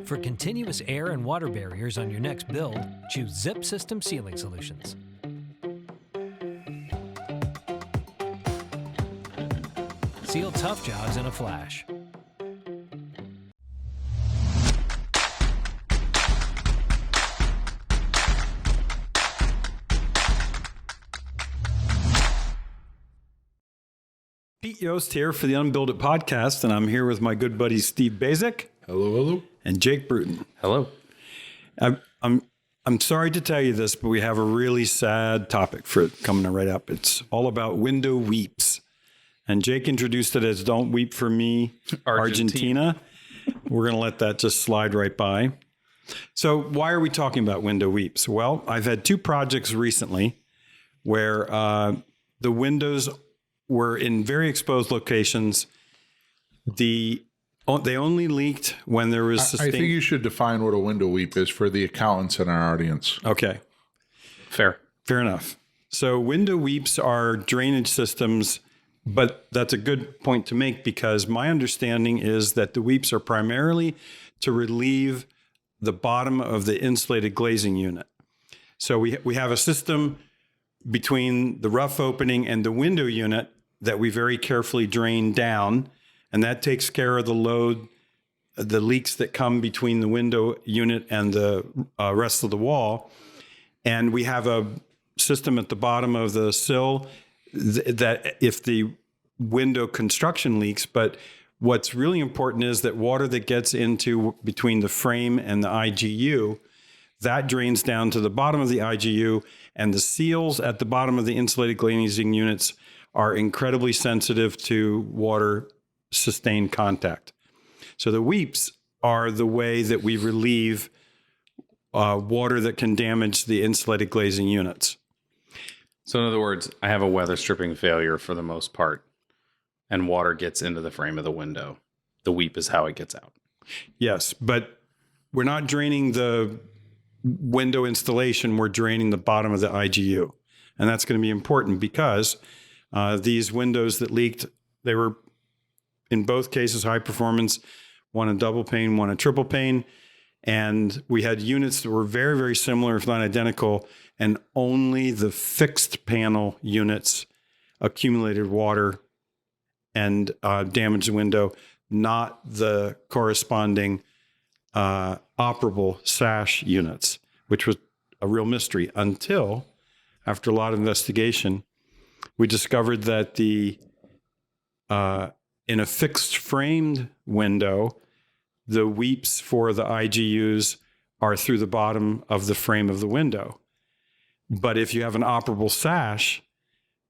For continuous air and water barriers on your next build, choose Zip System Ceiling Solutions. Seal tough jobs in a flash. Pete Yost here for the UnBuild It podcast, and I'm here with my good buddy Steve Basic. Hello, hello. And Jake Bruton. Hello. I'm sorry to tell you this, but we have a really sad topic for coming right up. It's all about window weeps. And Jake introduced it as Don't Weep for Me, Argentina. We're going to let that just slide right by. So why are we talking about window weeps? Well, I've had two projects recently where the windows were in very exposed locations. They only leaked when there was I think you should define what a window weep is for the accountants in our audience. Okay. Fair enough. So window weeps are drainage systems, but that's a good point to make because my understanding is that the weeps are primarily to relieve the bottom of the insulated glazing unit. So we have a system between the rough opening and the window unit that we very carefully drain down, and that takes care of the load, the leaks that come between the window unit and the rest of the wall. And we have a system at the bottom of the sill that if the window construction leaks, but what's really important is that water that gets into between the frame and the IGU, that drains down to the bottom of the IGU, and the seals at the bottom of the insulated glazing units are incredibly sensitive to water sustained contact. So the weeps are the way that we relieve water that can damage the insulated glazing units. So in other words, I have a weather stripping failure for the most part, and water gets into the frame of the window. The weep is how it gets out. Yes, but we're not draining the window installation, we're draining the bottom of the IGU. And that's going to be important because these windows that leaked, they were in both cases high performance, one a double pane, one a triple pane. And we had units that were very, very similar, if not identical, and only the fixed panel units accumulated water and damaged the window, not the corresponding operable sash units, which was a real mystery until, after a lot of investigation, we discovered that in a fixed framed window, the weeps for the IGUs are through the bottom of the frame of the window. But if you have an operable sash,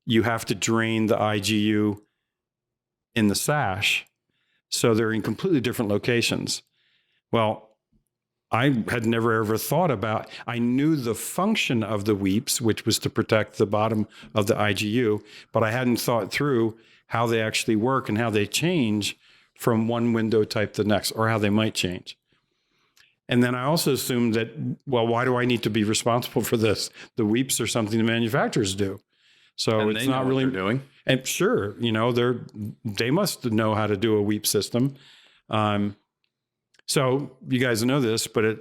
you have to drain the IGU in the sash. So they're in completely different locations. Well, I had never ever thought about, I knew the function of the weeps, which was to protect the bottom of the IGU, but I hadn't thought through how they actually work and how they change from one window type to the next, or how they might change. And then I also assumed that, well, why do I need to be responsible for this? The weeps are something the manufacturers do. So and it's not really what they're doing. And sure, they must know how to do a weep system. So you guys know this, but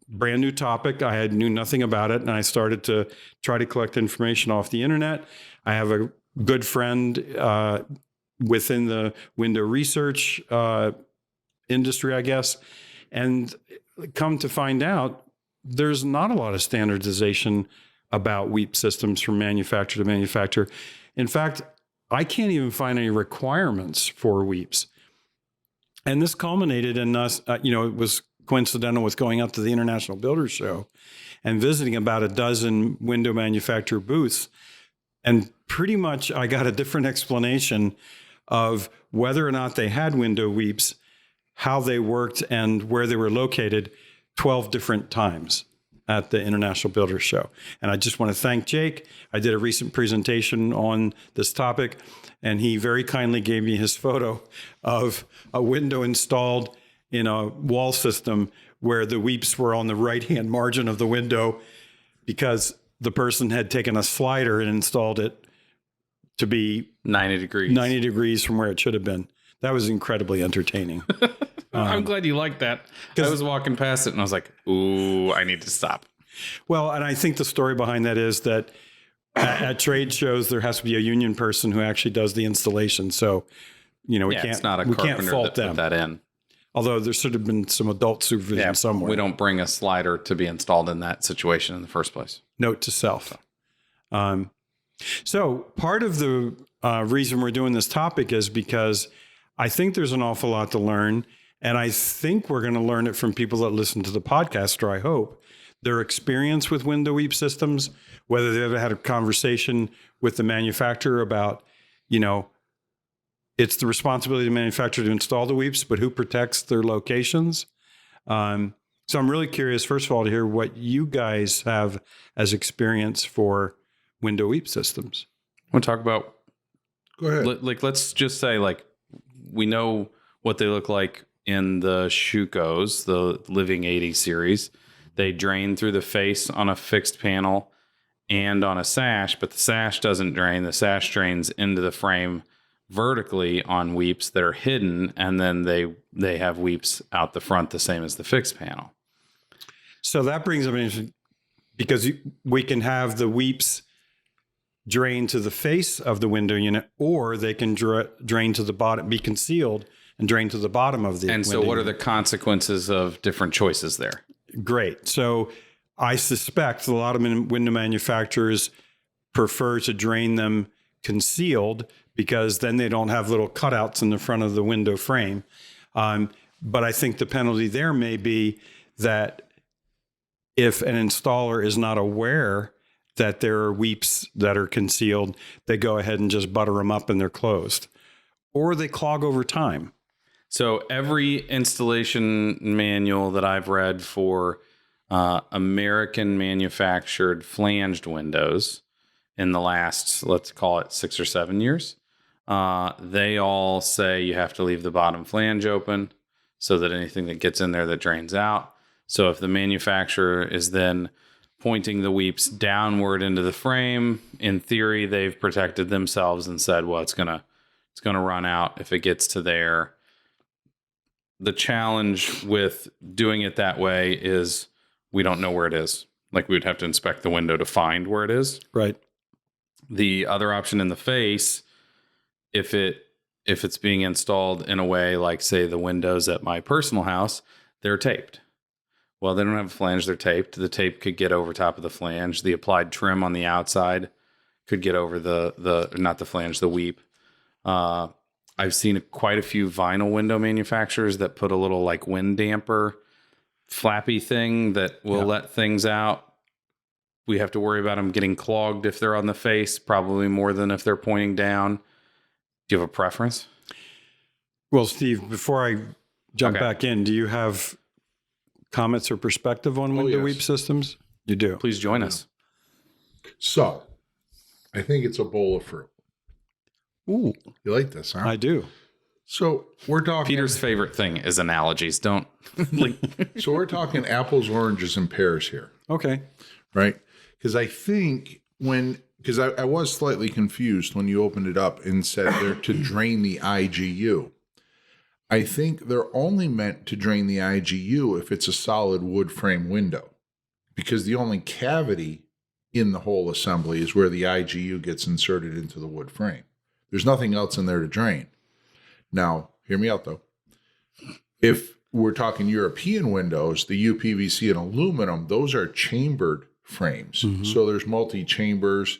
brand new topic. I knew nothing about it, and I started to try to collect information off the internet. I have a good friend within the window research industry, I guess, and come to find out, there's not a lot of standardization about weep systems from manufacturer to manufacturer. In fact, I can't even find any requirements for weeps. And this culminated in us, it was coincidental with going out to the International Builders Show and visiting about a dozen window manufacturer booths. And pretty much I got a different explanation of whether or not they had window weeps, how they worked, and where they were located 12 different times at the International Builders Show. And I just want to thank Jake. I did a recent presentation on this topic, and he very kindly gave me his photo of a window installed in a wall system where the weeps were on the right-hand margin of the window because the person had taken a slider and installed it to be 90 degrees from where it should have been. That was incredibly entertaining. I'm glad you like that. I was walking past it and I was like, ooh, I need to stop. Well, and I think the story behind that is that at trade shows, there has to be a union person who actually does the installation. So, we can't, it's not a we can't carpenter fault that them. put that in. Although there should have been some adult supervision somewhere. We don't bring a slider to be installed in that situation in the first place. Note to self. So part of the reason we're doing this topic is because I think there's an awful lot to learn. And I think we're going to learn it from people that listen to the podcast, or I hope, their experience with window weep systems, whether they've ever had a conversation with the manufacturer about, it's the responsibility of the manufacturer to install the weeps, but who protects their locations? So I'm really curious, first of all, to hear what you guys have as experience for window weep systems. I want to talk about, Go ahead. let's just say, we know what they look like in the Schucos, the Living 80 series. They drain through the face on a fixed panel and on a sash, but the sash doesn't drain. The sash drains into the frame vertically on weeps that are hidden, and then they have weeps out the front, the same as the fixed panel. So that brings up an interesting, because we can have the weeps drain to the face of the window unit, or they can drain to the bottom, be concealed and drain to the bottom of the window. And so what are unit. the consequences of different choices there? Great. So I suspect a lot of window manufacturers prefer to drain them concealed, because then they don't have little cutouts in the front of the window frame. But I think the penalty there may be that if an installer is not aware that there are weeps that are concealed, they go ahead and just butter them up and they're closed, or they clog over time. So every installation manual that I've read for American manufactured flanged windows in the last, let's call it 6 or 7 years, they all say you have to leave the bottom flange open so that anything that gets in there that drains out. So if the manufacturer is then pointing the weeps downward into the frame, in theory, they've protected themselves and said, well, it's gonna run out if it gets to there. The challenge with doing it that way is we don't know where it is. Like, we would have to inspect the window to find where it is. Right. The other option in the face, if it's being installed in a way like, say, the windows at my personal house, they're taped. Well, they don't have a flange, they're taped. The tape could get over top of the flange. The applied trim on the outside could get over the not the flange, the weep. I've seen quite a few vinyl window manufacturers that put a little like wind damper flappy thing that will let things out. We have to worry about them getting clogged if they're on the face, probably more than if they're pointing down. Do you have a preference? Well, Steve, before I jump back in, do you have comments or perspective on window weep systems? You do. Please join us. So, I think it's a bowl of fruit. Ooh, You like this, huh? I do. So we're talking Peter's favorite thing is analogies. Don't like. So we're talking apples, oranges, and pears here, Okay. right? Because I think because I was slightly confused when you opened it up and said they're to drain the IGU. I think they're only meant to drain the IGU if it's a solid wood frame window, because the only cavity in the whole assembly is where the IGU gets inserted into the wood frame. There's nothing else in there to drain. Now, hear me out though. If we're talking European windows, the UPVC and aluminum, those are chambered frames. Mm-hmm. So there's multi-chambers.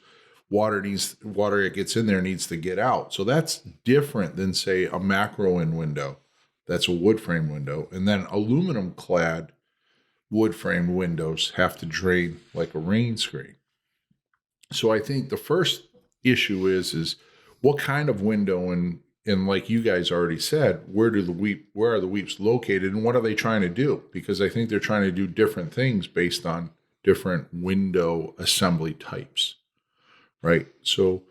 Water that gets in there needs to get out. So that's different than, say, a macro-in window. That's a wood frame window. And then aluminum clad wood frame windows have to drain like a rain screen. So I think the first issue is what kind of window, and like you guys already said, where are the weeps located and what are they trying to do? Because I think they're trying to do different things based on different window assembly types, right? So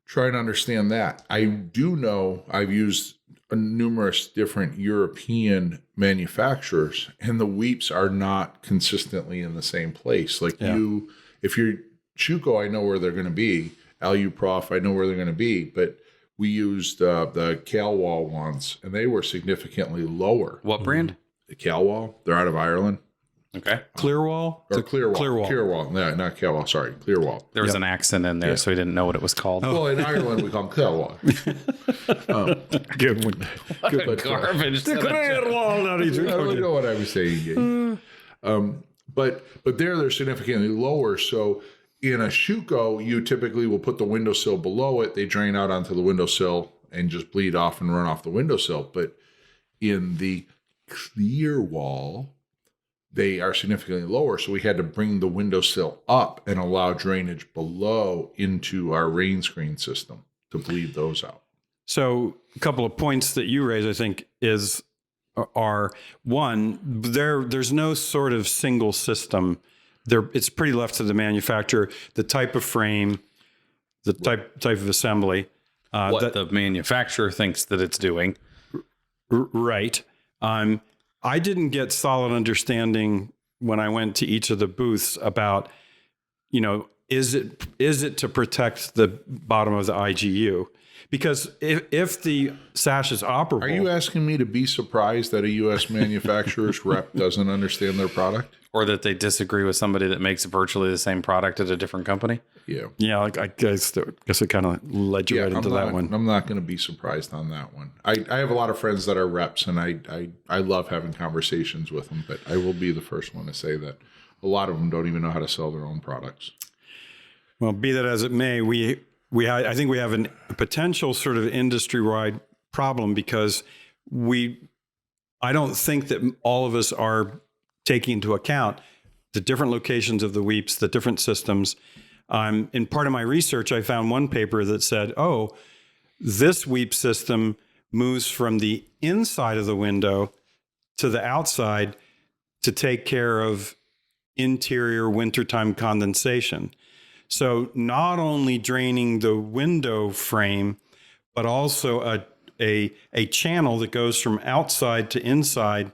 try to understand that. I do know I've used numerous different European manufacturers, and the weeps are not consistently in the same place. Like if you're Schuco, I know where they're going to be. Aluprof, I know where they're going to be. But We used the Calwall ones, and they were significantly lower. What brand? The Calwall, they're out of Ireland. Okay. Clearwall? Or Clearwall. Clearwall. Clearwall. No, not Calwall. Sorry, Clearwall. There was an accent in there, so he didn't know what it was called. Well, in Ireland, we call them Clearwall. Good one. What garbage. Clearwall. I don't know what I was saying. But they're significantly lower. So in a Schuco, you typically will put the windowsill below it. They drain out onto the windowsill and just bleed off and run off the windowsill. But in the Clearwall, they are significantly lower. So we had to bring the windowsill up and allow drainage below into our rain screen system to bleed those out. So a couple of points that you raise, I think, are one, there's no sort of single system. It's pretty left to the manufacturer, the type of frame, the type of assembly. What the manufacturer thinks that it's doing. Right. I didn't get solid understanding when I went to each of the booths about, is it to protect the bottom of the IGU? Because if the sash is operable... Are you asking me to be surprised that a U.S. manufacturer's rep doesn't understand their product? Or that they disagree with somebody that makes virtually the same product at a different company? Yeah. Yeah, I guess it kind of led you right into that one. I'm not going to be surprised on that one. I have a lot of friends that are reps, and I love having conversations with them, but I will be the first one to say that a lot of them don't even know how to sell their own products. Well, be that as it may, I think we have a potential sort of industry-wide problem because I don't think that all of us are taking into account the different locations of the weeps, the different systems. In part of my research, I found one paper that said, this weep system moves from the inside of the window to the outside to take care of interior wintertime condensation. So not only draining the window frame, but also a channel that goes from outside to inside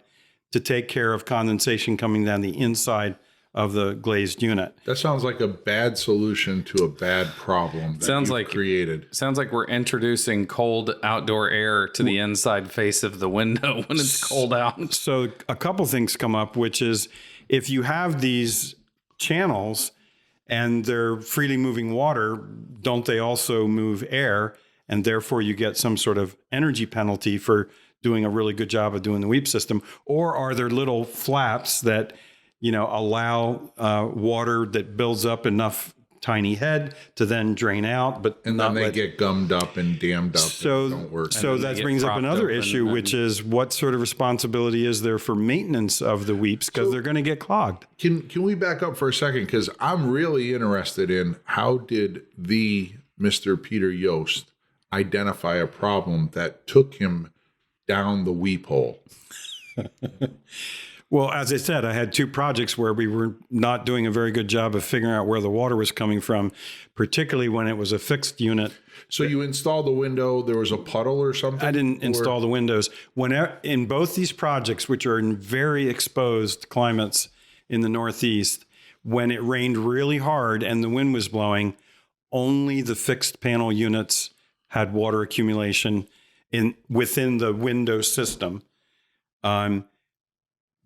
to take care of condensation coming down the inside of the glazed unit. That sounds like a bad solution to a bad problem that you've created. Sounds like we're introducing cold outdoor air to the inside face of the window when it's cold out. So a couple things come up, which is if you have these channels and they're freely moving water, don't they also move air? And therefore you get some sort of energy penalty for doing a really good job of doing the weep system? Or are there little flaps that, allow water that builds up enough tiny head to then drain out, and then they get gummed up and dammed up and don't work. So that brings up another issue, which is what sort of responsibility is there for maintenance of the weeps because they're going to get clogged. Can we back up for a second? Because I'm really interested in how did the Mr. Peter Yost identify a problem that took him down the weep hole? Well, as I said, I had two projects where we were not doing a very good job of figuring out where the water was coming from, particularly when it was a fixed unit. So you installed the window, there was a puddle or something? I didn't install the windows. In both these projects, which are in very exposed climates in the Northeast, when it rained really hard and the wind was blowing, only the fixed panel units had water accumulation within the window system.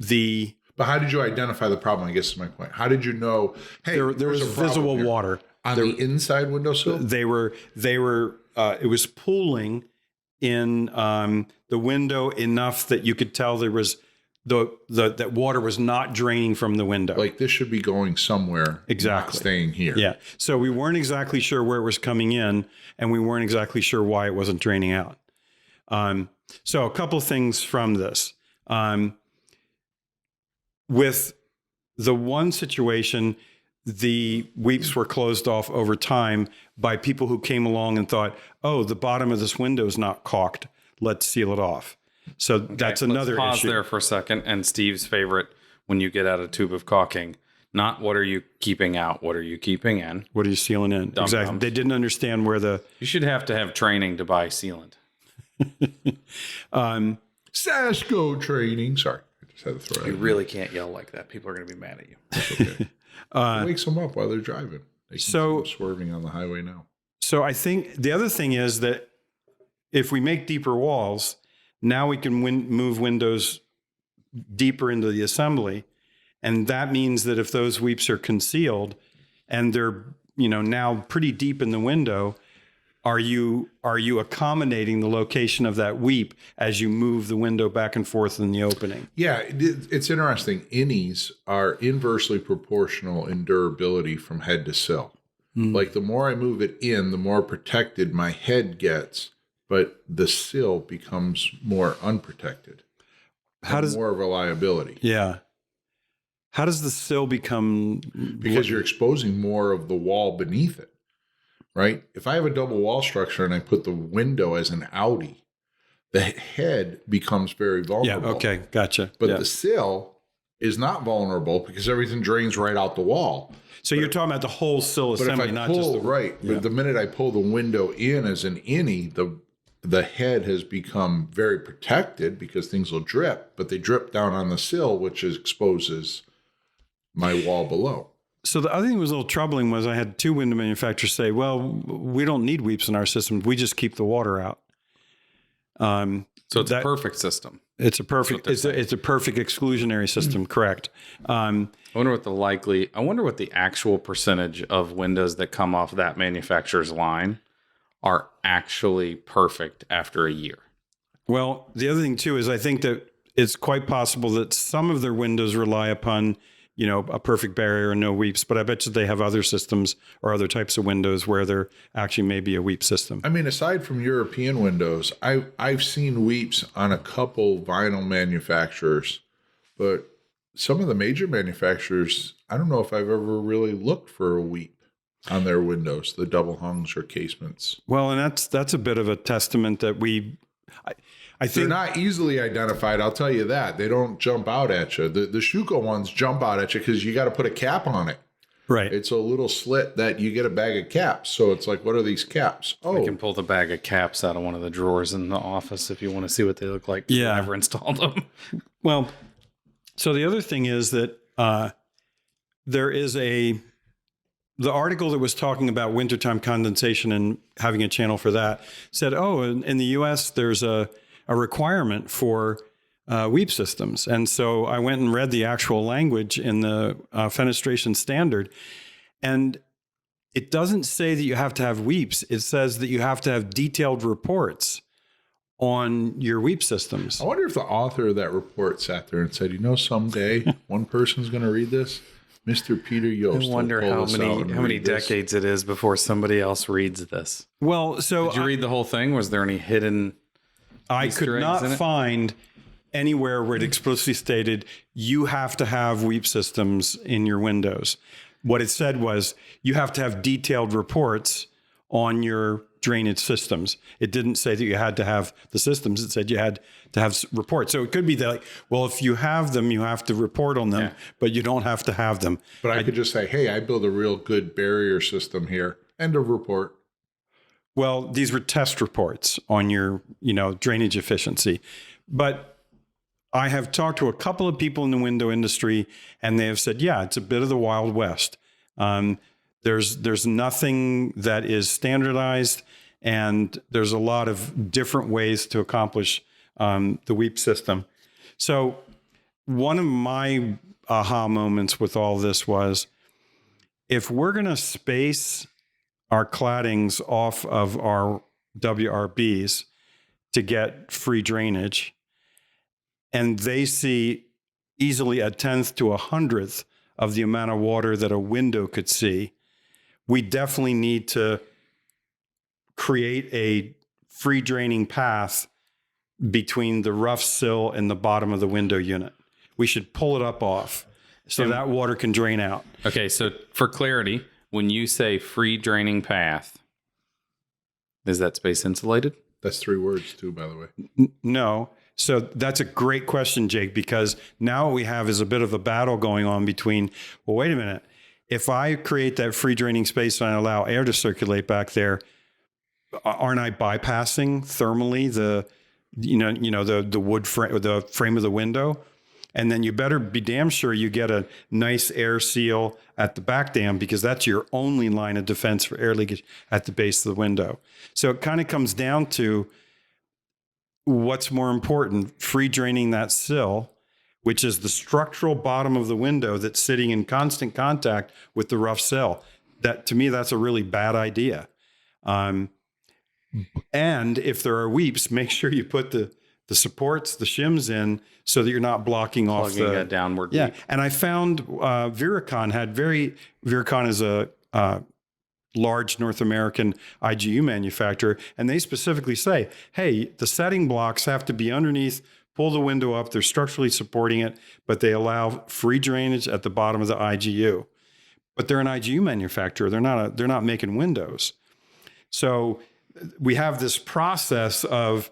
But how did you identify the problem? I guess is my point. How did you know? Hey, there was visible water on the inside windowsill. They were. It was pooling in the window enough that you could tell there was that water was not draining from the window. Like this should be going somewhere. Exactly. Not staying here. Yeah. So we weren't exactly sure where it was coming in, and we weren't exactly sure why it wasn't draining out. So a couple things from this. With the one situation, the weeps were closed off over time by people who came along and thought, the bottom of this window is not caulked. Let's seal it off. So that's another let's pause issue. there for a second. And Steve's favorite, when you get out a tube of caulking, not what are you keeping out? What are you keeping in? What are you sealing in? Exactly. They didn't understand where You should have to have training to buy sealant. Sashco training. Sorry. Had to throw You really can't yell like that. People are going to be mad at you. That's okay. It wakes them up while they're driving. They can see them swerving on the highway now. So I think the other thing is that if we make deeper walls, now we can move windows deeper into the assembly. And that means that if those weeps are concealed and they're, now pretty deep in the window, are you accommodating the location of that weep as you move the window back and forth in the opening? Yeah, it's interesting. Innies are inversely proportional in durability from head to sill. Like the more I move it in, the more protected my head gets, but the sill becomes more unprotected. How does more of a liability? Yeah. How does the sill become? Because you're exposing more of the wall beneath it, right? If I have a double wall structure and I put the window as an outie, the head becomes very vulnerable. Yeah. Okay. Gotcha. But the sill is not vulnerable because everything drains right out the wall. So you're talking about the whole sill assembly, not just the right. Yeah. But the minute I pull the window in as an innie, the head has become very protected because things will drip, but they drip down on the sill, which exposes my wall below. So the other thing that was a little troubling was I had 2 window manufacturers say, well, we don't need weeps in our system. We just keep the water out. So it's a perfect system. It's a perfect exclusionary system. Correct. I wonder what the actual percentage of windows that come off that manufacturer's line are actually perfect after a year. Well, the other thing too is I think that it's quite possible that some of their windows rely upon, a perfect barrier and no weeps, but I bet you they have other systems or other types of windows where there actually may be a weep system. I mean, aside from European windows, I've seen weeps on a couple vinyl manufacturers, but some of the major manufacturers, I don't know if I've ever really looked for a weep on their windows, the double hungs or casements. Well, and that's a bit of a testament that I think they're not easily identified. I'll tell you that. They don't jump out at you. The Schuko ones jump out at you because you got to put a cap on it. Right. It's a little slit that you get a bag of caps. So it's like, what are these caps? Oh, I can pull the bag of caps out of one of the drawers in the office if you want to see what they look like. Yeah. I never installed them. Well, so the other thing is that there is the article that was talking about wintertime condensation and having a channel for that said, in the U.S. there's a requirement for weep systems. And so I went and read the actual language in the fenestration standard. And it doesn't say that you have to have weeps. It says that you have to have detailed reports on your weep systems. I wonder if the author of that report sat there and said, someday one person's going to read this. Mr. Peter Yost. I wonder how many decades it is before somebody else reads this. Well, so did you read the whole thing? Was there any hidden? I could not find anywhere where it explicitly stated you have to have weep systems in your windows. What it said was you have to have detailed reports on your drainage systems. It didn't say that you had to have the systems. It said you had to have reports. So it could be that, if you have them, you have to report on them, but you don't have to have them. But I could just say, hey, I build a real good barrier system here. End of report. Well, these were test reports on your, drainage efficiency. But I have talked to a couple of people in the window industry, and they have said, yeah, it's a bit of the Wild West. There's nothing that is standardized, and there's a lot of different ways to accomplish the weep system. So one of my aha moments with all this was, if we're going to space our claddings off of our WRBs to get free drainage, and they see easily a 1/10 to 100th of the amount of water that a window could see, we definitely need to create a free draining path between the rough sill and the bottom of the window unit. We should pull it up off so that water can drain out. Okay, so for clarity, when you say free draining path, is that space insulated? That's 3 words too, by the way. No. So that's a great question, Jake, because now what we have is a bit of a battle going on between, well, wait a minute. If I create that free draining space and I allow air to circulate back there, aren't I bypassing thermally the wood frame, the frame of the window? And then you better be damn sure you get a nice air seal at the back dam, because that's your only line of defense for air leakage at the base of the window. So it kind of comes down to, what's more important, free draining that sill, which is the structural bottom of the window that's sitting in constant contact with the rough sill. That, to me, that's a really bad idea. And if there are weeps, make sure you put the supports, the shims in, so that you're not blocking off a downward Yeah. weep. And I found Viricon is a large North American IGU manufacturer, and they specifically say, hey, the setting blocks have to be underneath, pull the window up, they're structurally supporting it, but they allow free drainage at the bottom of the IGU. But they're an IGU manufacturer. They're not making windows. So we have this process of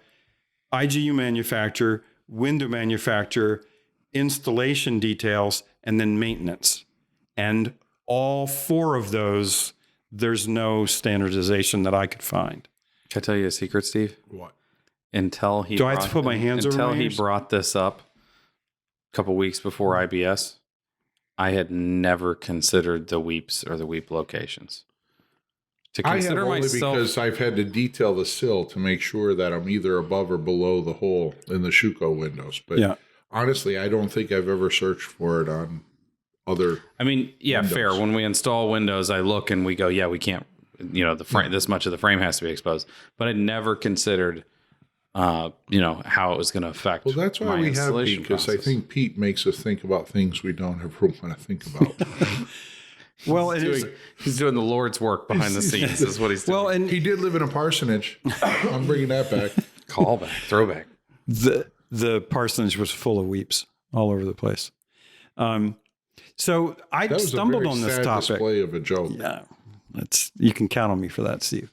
IGU manufacturer, window manufacturer, installation details, and then maintenance. And all four of those, there's no standardization that I could find. Can I tell you a secret, Steve? What? Until he Do I have to put my hands over my ears? brought this up a couple weeks before IBS, I had never considered the weeps or the weep locations. To I have consider only myself, because I've had to detail the sill to make sure that I'm either above or below the hole in the Schuko windows. But Yeah. honestly, I don't think I've ever searched for it on other. I mean, yeah, windows. fair. When we install windows, I look and we go, yeah, we can't, the frame, this much of the frame has to be exposed. But I never considered, how it was going to affect. Well, that's why my we have Pete, installation because I process. think Pete makes us think about things we don't ever want to think about. Well, it is. He's doing the Lord's work behind the scenes. Is what he's doing. Well, and He did live in a parsonage. I'm bringing that back. Callback, throwback. the parsonage was full of weeps all over the place. So I That was stumbled a very on this sad topic. display of a joke. Yeah, you can count on me for that, Steve.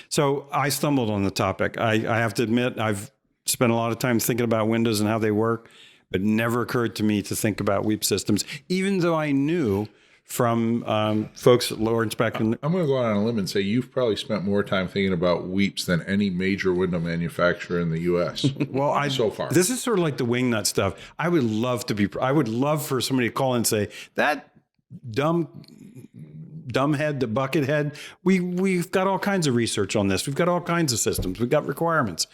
So I stumbled on the topic. I have to admit, I've spent a lot of time thinking about windows and how they work, but it never occurred to me to think about weep systems, even though I knew from folks at Lawrence back in. I'm going to go out on a limb and say you've probably spent more time thinking about weeps than any major window manufacturer in the U.S. Well, so far. This is sort of like the wingnut stuff. I would love for somebody to call and say, that dumb head, the bucket head, we've got all kinds of research on this. We've got all kinds of systems. We've got requirements.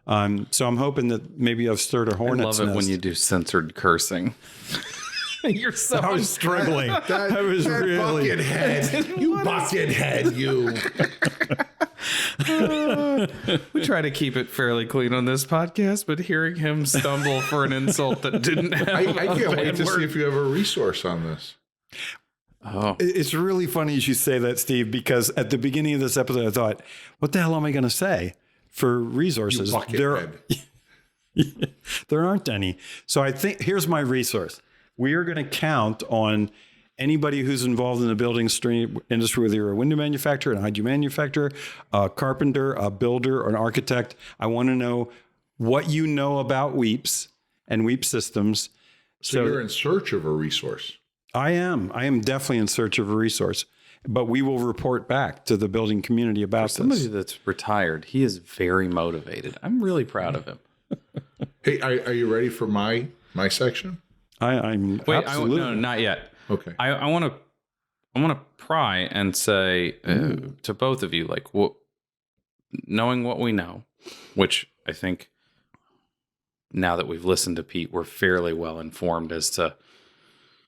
So I'm hoping that maybe I've stirred a I hornet's love it nest. when you do censored cursing. You're so I was struggling. I was really. bucket head. You bucket head, you. We try to keep it fairly clean on this podcast, but hearing him stumble for an insult that didn't have I a can't wait bad to word. see if you have a resource on this. Oh, It's really funny you should say that, Steve, because at the beginning of this episode, I thought, what the hell am I going to say for resources? You bucket head. There aren't any. So I think here's my resource. We are going to count on anybody who's involved in the building industry, whether you're a window manufacturer, an IG manufacturer, a carpenter, a builder, or an architect. I want to know what you know about weeps and weep systems. So you're in search of a resource. I am definitely in search of a resource, but we will report back to the building community about somebody this. that's retired, he is very motivated. I'm really proud of him. Hey, are you ready for my section? I'm Wait, absolutely. no, not yet. Okay. I want to pry and say to both of you, like, knowing what we know, which I think now that we've listened to Pete, we're fairly well informed as to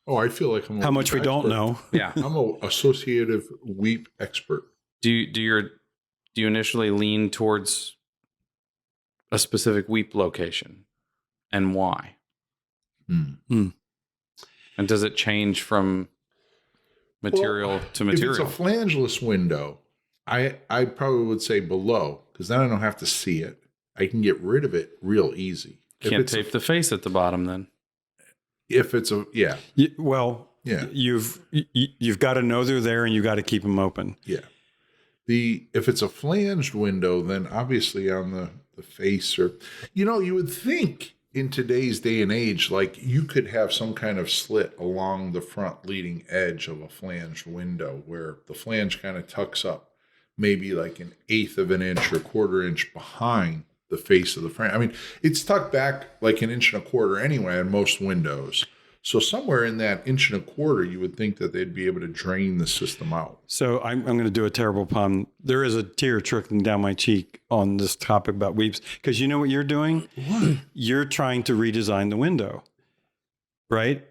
Oh, I feel like I'm how much we don't know. yeah. I'm an associative weep expert. Do you initially lean towards a specific weep location, and why? And does it change from material to material? If it's a flangeless window, I probably would say below, because then I don't have to see it. I can get rid of it real easy. Can't tape the face at the bottom then. If it's a Yeah. You've got to know they're there, and you've got to keep them open. yeah. If it's a flanged window, then obviously on the face, or you would think in today's day and age, like you could have some kind of slit along the front leading edge of a flanged window where the flange kind of tucks up maybe like 1/8 of an inch or 1/4 inch behind the face of the frame. I mean, it's tucked back like 1.25 inches anyway on most windows. So somewhere in that 1.25 inches, you would think that they'd be able to drain the system out. So I'm going to do a terrible pun. There is a tear trickling down my cheek on this topic about weeps, because you know what you're doing? What? You're trying to redesign the window, right?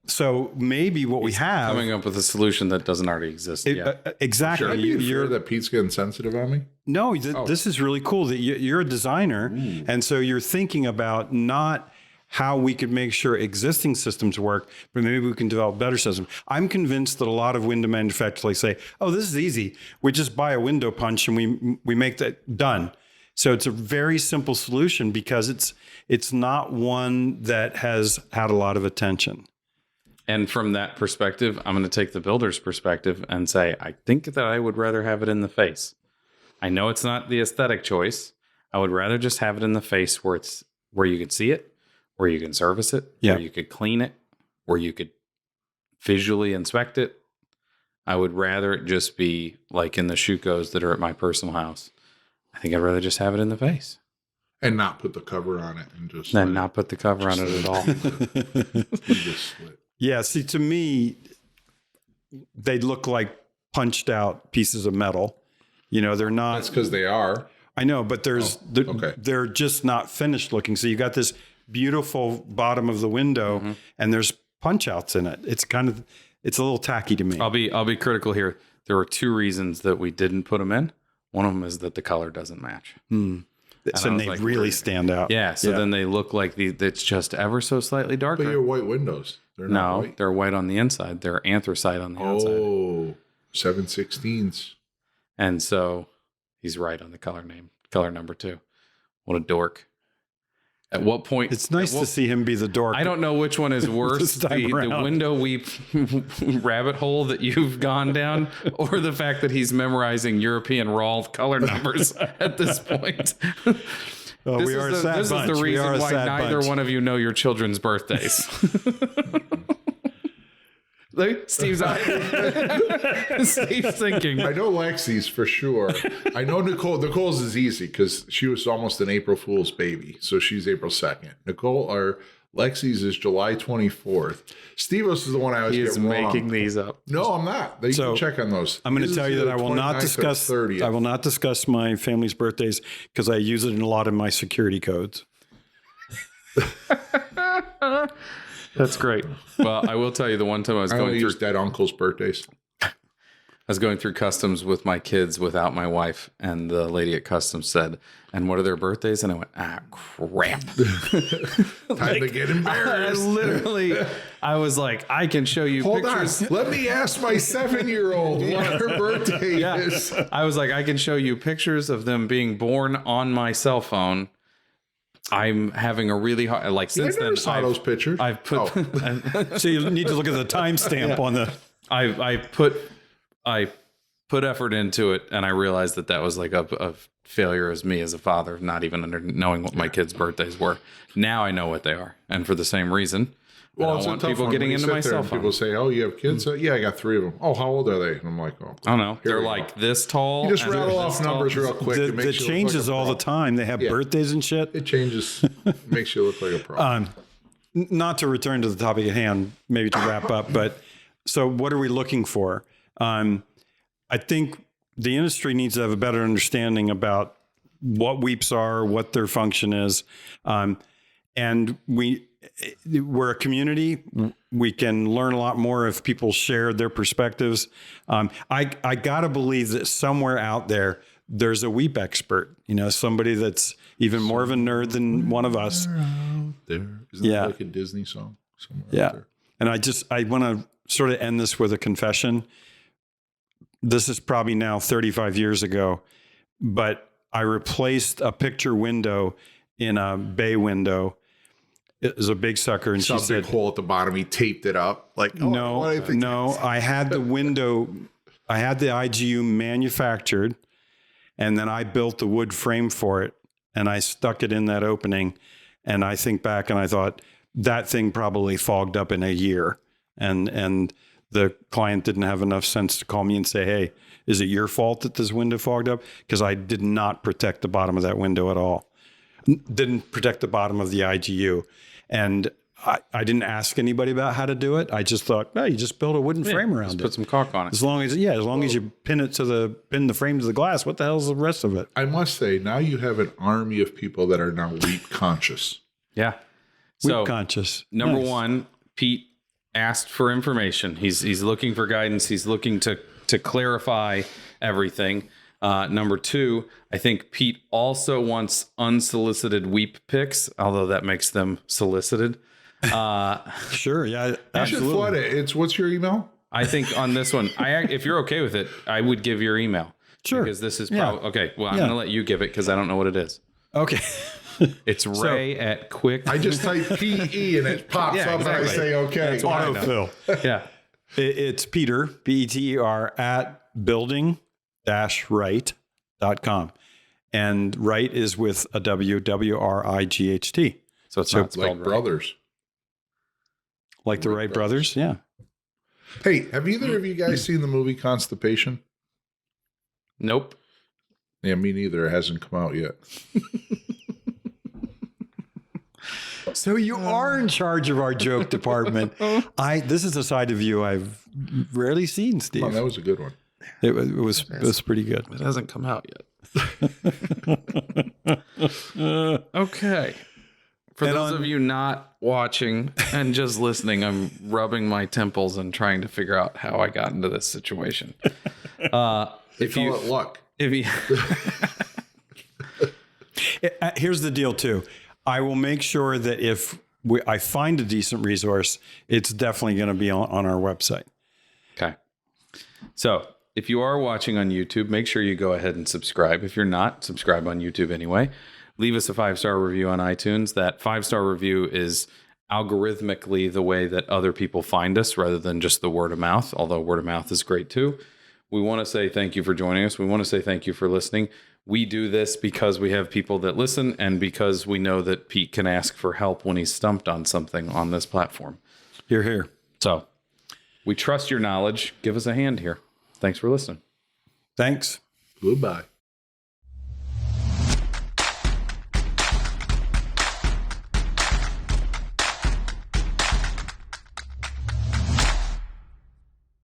So maybe what we have Coming up with a solution that doesn't already exist yet. Exactly. Should I be You're afraid that Pete's getting sensitive on me? No, this is really cool that you're a designer. And so you're thinking about not how we could make sure existing systems work, but maybe we can develop better systems. I'm convinced that a lot of window manufacturers say, oh, this is easy. We just buy a window punch and we make that done. So it's a very simple solution because it's not one that has had a lot of attention. And from that perspective, I'm going to take the builder's perspective and say, I think that I would rather have it in the face. I know it's not the aesthetic choice. I would rather just have it in the face where you could see it, where you can service it, where you could clean it, where you could visually inspect it. I would rather it just be like in the Schucos that are at my personal house. I think I'd rather just have it in the face. And not put the cover on it and just Then not put the cover on it at all. just slit. Yeah, see, to me, they look like punched out pieces of metal. They're not. That's because they are. I know, but they're just not finished looking. So you got this beautiful bottom of the window, and there's punch outs in it. It's a little tacky to me. I'll be critical here. There were 2 reasons that we didn't put them in. One of them is that the color doesn't match. So they really stand out. Yeah. So then they look like it's just ever so slightly darker. But your white windows. They're not white. They're white on the inside. They're anthracite on the outside. Oh, 7/16. And so he's right on the color number 2. What a dork. At what point? It's nice to see him be the dork. I don't know which one is worse, the window weep rabbit hole that you've gone down, or the fact that he's memorizing European raw color numbers at this point. This is the reason why neither one of you know your children's birthdays. Steve's thinking. I know Lexi's for sure. I know Nicole's is easy because she was almost an April Fool's baby. So she's April 2nd. Lexi's is July 24th. Steve's is the one I always get wrong. Making these up. No, I'm not. You can check on those. I'm going to tell you that I will not discuss my family's birthdays because I use it in a lot of my security codes. That's great. Well, I will tell you the one time I was going through dead uncle's birthdays. I was going through customs with my kids without my wife, and the lady at customs said, "And what are their birthdays?" And I went, crap. Time to get embarrassed. I was like, I can show you pictures. On. Let me ask my 7-year-old what her birthday is. I was like, I can show you pictures of them being born on my cell phone. I'm having a really hard, since then. I saw those pictures. I've put, so you need to look at the timestamp on the. I put effort into it, and I realized that was like a failure as me as a father, not even knowing what my kids' birthdays were. Now I know what they are, and for the same reason. Well, I want people getting into my cell phone. People say, "Oh, you have kids?" Yeah, I got 3 of them. Oh, how old are they? And I'm like, "Oh, I don't know. They're like this tall." You just rattle off numbers real quick. It changes all the time. They have birthdays and shit. It changes. Makes you look like a pro. Not to return to the topic at hand, maybe to wrap up, but so what are we looking for? I think the industry needs to have a better understanding about what weeps are, what their function is, and we're a community. We can learn a lot more if people share their perspectives. I gotta believe that somewhere out there's a weep expert. Somebody that's even more of a nerd than one of us. Out there, isn't that like a Disney song? Somewhere out there. And I want to sort of end this with a confession. This is probably now 35 years ago, but I replaced a picture window in a bay window. It was a big sucker, and she said, "Big hole at the bottom." He taped it up. No. I had the window. I had the IGU manufactured, and then I built the wood frame for it, and I stuck it in that opening. And I think back, and I thought that thing probably fogged up in a year, and the client didn't have enough sense to call me and say, "Hey, is it your fault that this window fogged up?" Because I did not protect the bottom of that window at all. Didn't protect the bottom of the IGU. And I didn't ask anybody about how to do it. I just thought, you just build a wooden frame around it. Put some caulk on it. As long as you pin the frame to the glass, what the hell's the rest of it? I must say, now you have an army of people that are now weep conscious. Yeah. Weep conscious. Number Nice. one, Pete asked for information. He's looking for guidance. He's looking to clarify everything. Number two, I think Pete also wants unsolicited weep pics, although that makes them solicited. Sure, yeah, You should absolutely. flood it. What's your email? I think on this one, if you're okay with it, I would give your email. Sure. Because this is Yeah. probably okay. Well, I'm Yeah. going to let you give it because I don't know what it is. Okay. It's Ray at Quick. I just type PE and it pops Yeah, up and I exactly. say, okay. That's why I know. Autofill. Yeah. It's Peter, Peter, at building-right.com. And right is with a W, WRIGHT. So it's not Like spelled right. brothers. Like the Wright brothers? Yeah. Hey, have either of you guys seen the movie Constipation? Nope. Yeah, me neither. It hasn't come out yet. So you are in charge of our joke department. This is a side of you I've rarely seen, Steve. Oh, that was a good one. It was pretty good. It hasn't come out yet. Okay. For And those of you not watching and just listening, I'm rubbing my temples and trying to figure out how I got into this situation. They call it luck. If you Here's the deal, too. I will make sure that if I find a decent resource, it's definitely going to be on our website. Okay. So if you are watching on YouTube, make sure you go ahead and subscribe. If you're not, subscribe on YouTube anyway. Leave us a 5-star review on iTunes. That 5-star review is algorithmically the way that other people find us rather than just the word of mouth, although word of mouth is great too. We want to say thank you for joining us. We want to say thank you for listening. We do this because we have people that listen and because we know that Pete can ask for help when he's stumped on something on this platform. Hear, hear. So we trust your knowledge. Give us a hand here. Thanks for listening. Thanks. Goodbye.